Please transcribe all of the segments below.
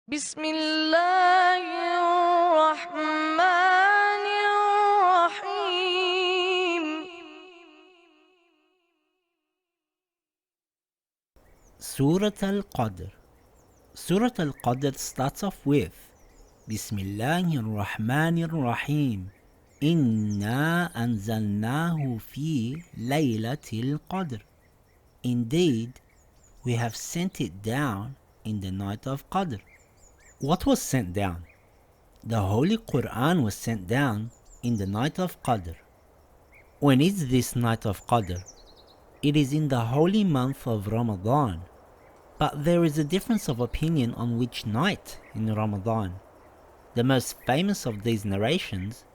بسم الله الرحمن الرحيم. Surah Al-Qadr. Surah Al-Qadr starts off with Bismillahir Rahmanir Rahim. Inna anzalnahu fi laylatil qadr. Indeed, we have sent it down in the night of Qadr. What was sent down? The Holy Quran was sent down in the night of Qadr. When is this night of Qadr? It is in the holy month of Ramadan. But there is a difference of opinion on which night in Ramadan. The most famous of these narrations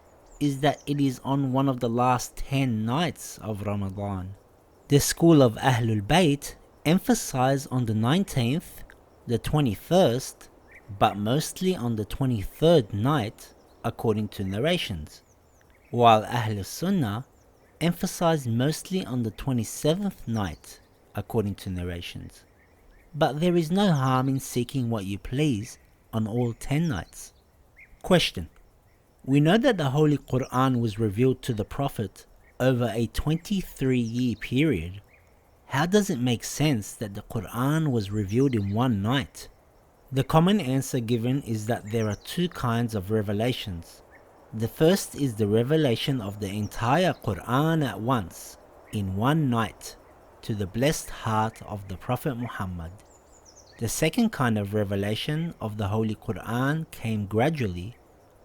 is that it is on one of the last 10 nights of Ramadan. The school of Ahlul Bayt emphasize on the 19th, the 21st, but mostly on the 23rd night according to narrations, while Ahlul Sunnah emphasize mostly on the 27th night according to narrations. But there is no harm in seeking what you please on all 10 nights. Question. We know that the Holy Quran was revealed to the Prophet over a 23-year period. How does it make sense that the Quran was revealed in one night? The common answer given is that there are two kinds of revelations. The first is the revelation of the entire Quran at once, in one night, to the blessed heart of the Prophet Muhammad. The second kind of revelation of the Holy Quran came gradually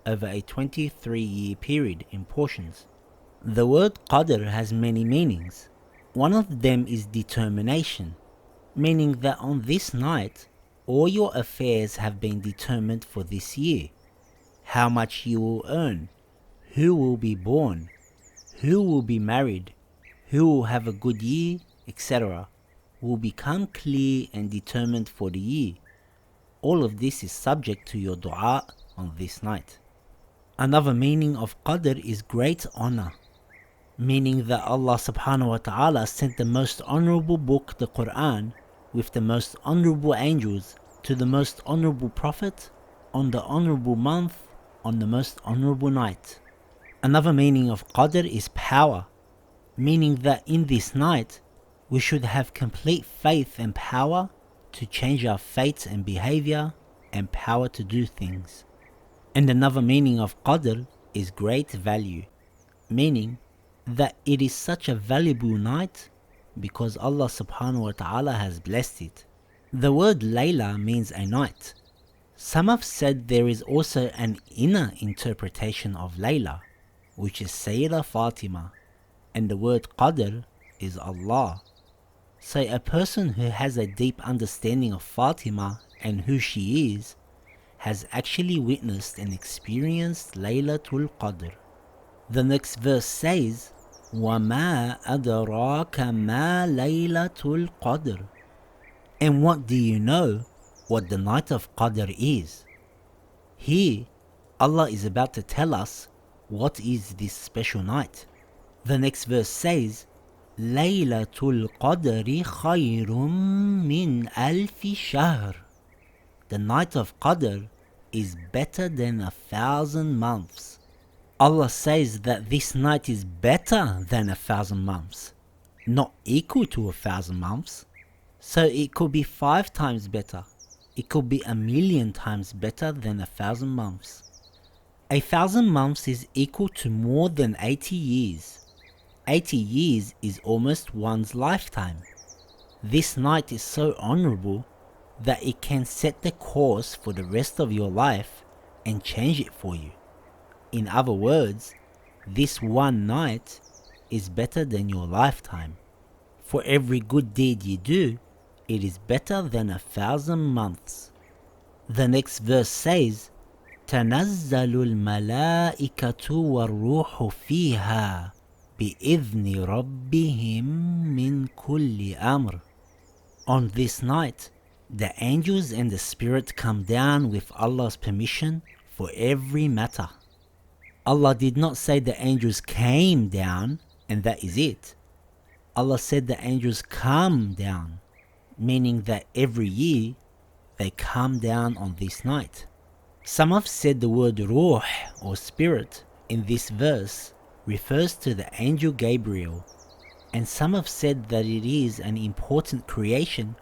over a 23-year period in portions. The word Qadr has many meanings. One of them is determination, meaning that on this night, all your affairs have been determined for this year. How much you will earn, who will be born, who will be married, who will have a good year, etc. will become clear and determined for the year. All of this is subject to your dua on this night. Another meaning of Qadr is great honor, meaning that Allah subhanahu wa ta'ala sent the most honorable book, the Quran, with the most honorable angels to the most honorable prophet on the honorable month on the most honorable night. Another meaning of Qadr is power, meaning that in this night we should have complete faith and power to change our fate and behavior and power to do things. And another meaning of Qadr is great value, meaning that it is such a valuable night because Allah subhanahu wa ta'ala has blessed it. The word Layla means a night. Some have said there is also an inner interpretation of Layla, which is Sayyida Fatima, and the word Qadr is Allah. So a person who has a deep understanding of Fatima and who she is has actually witnessed and experienced Laylatul Qadr. The next verse says, وَمَا أَدْرَاكَ مَا لَيْلَةُ الْقَدْرِ. And what do you know what the night of Qadr is? Here, Allah is about to tell us what is this special night. The next verse says, لَيْلَةُ الْقَدْرِ خَيْرٌ مِّنْ أَلْفِ شَهْرٍ. The night of Qadr is better than 1,000 months. Allah says that this night is better than 1,000 months, not equal to 1,000 months. So it could be 5 times better. It could be 1,000,000 times better than 1,000 months. 1,000 months is equal to more than 80 years. 80 years is almost one's lifetime. This night is so honorable that it can set the course for the rest of your life and change it for you. In other words, this one night is better than your lifetime. For every good deed you do, it is better than 1,000 months. The next verse says, تَنَزَّلُ الْمَلَائِكَةُ وَالرُّوحُ فِيهَا بِإِذْنِ رَبِّهِمْ مِنْ كُلِّ أَمْرٍ. On this night, the angels and the spirit come down with Allah's permission for every matter. Allah did not say the angels came down and that is it. Allah said the angels come down, meaning that every year they come down on this night. Some have said the word ruh or spirit in this verse refers to the angel Gabriel, and some have said that it is an important creation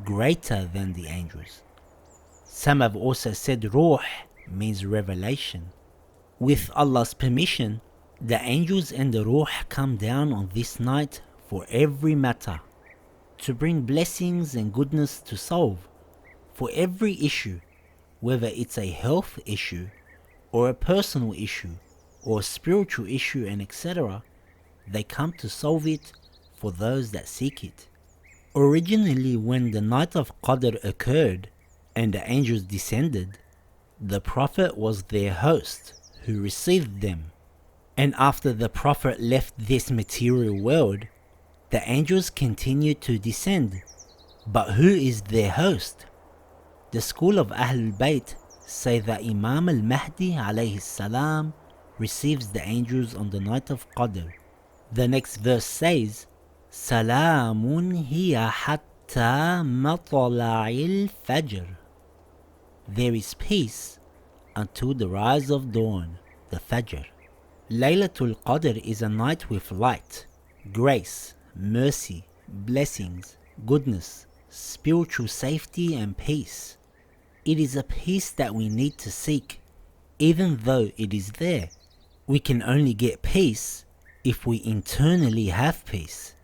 greater than the angels. Some have also said ruh means revelation. With Allah's permission, the angels and the ruh come down on this night for every matter, to bring blessings and goodness to solve, for every issue, whether it's a health issue, or a personal issue, or a spiritual issue, and etc. They come to solve it for those that seek it. Originally, when the night of Qadr occurred and the angels descended, the Prophet was their host who received them. And after the Prophet left this material world, the angels continued to descend. But who is their host? The school of Ahlul Bayt say that Imam al-Mahdi alayhi salam receives the angels on the night of Qadr. The next verse says, Salamun hiya hatta matla'il fajr. There is peace until the rise of dawn, the Fajr. Laylatul Qadr is a night with light, grace, mercy, blessings, goodness, spiritual safety and peace. It is a peace that we need to seek, even though it is there. We can only get peace if we internally have peace.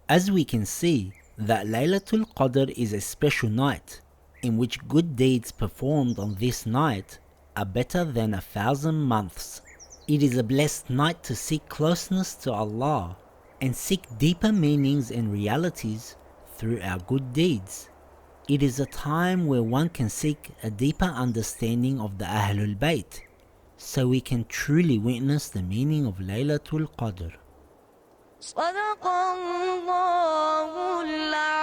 As we can see, that Laylatul Qadr is a special night, in which good deeds performed on this night are better than 1,000 months. It is a blessed night to seek closeness to Allah and seek deeper meanings and realities through our good deeds. It is a time where one can seek a deeper understanding of the Ahlul Bayt, so we can truly witness the meaning of Laylatul Qadr. صدق الله العظيم.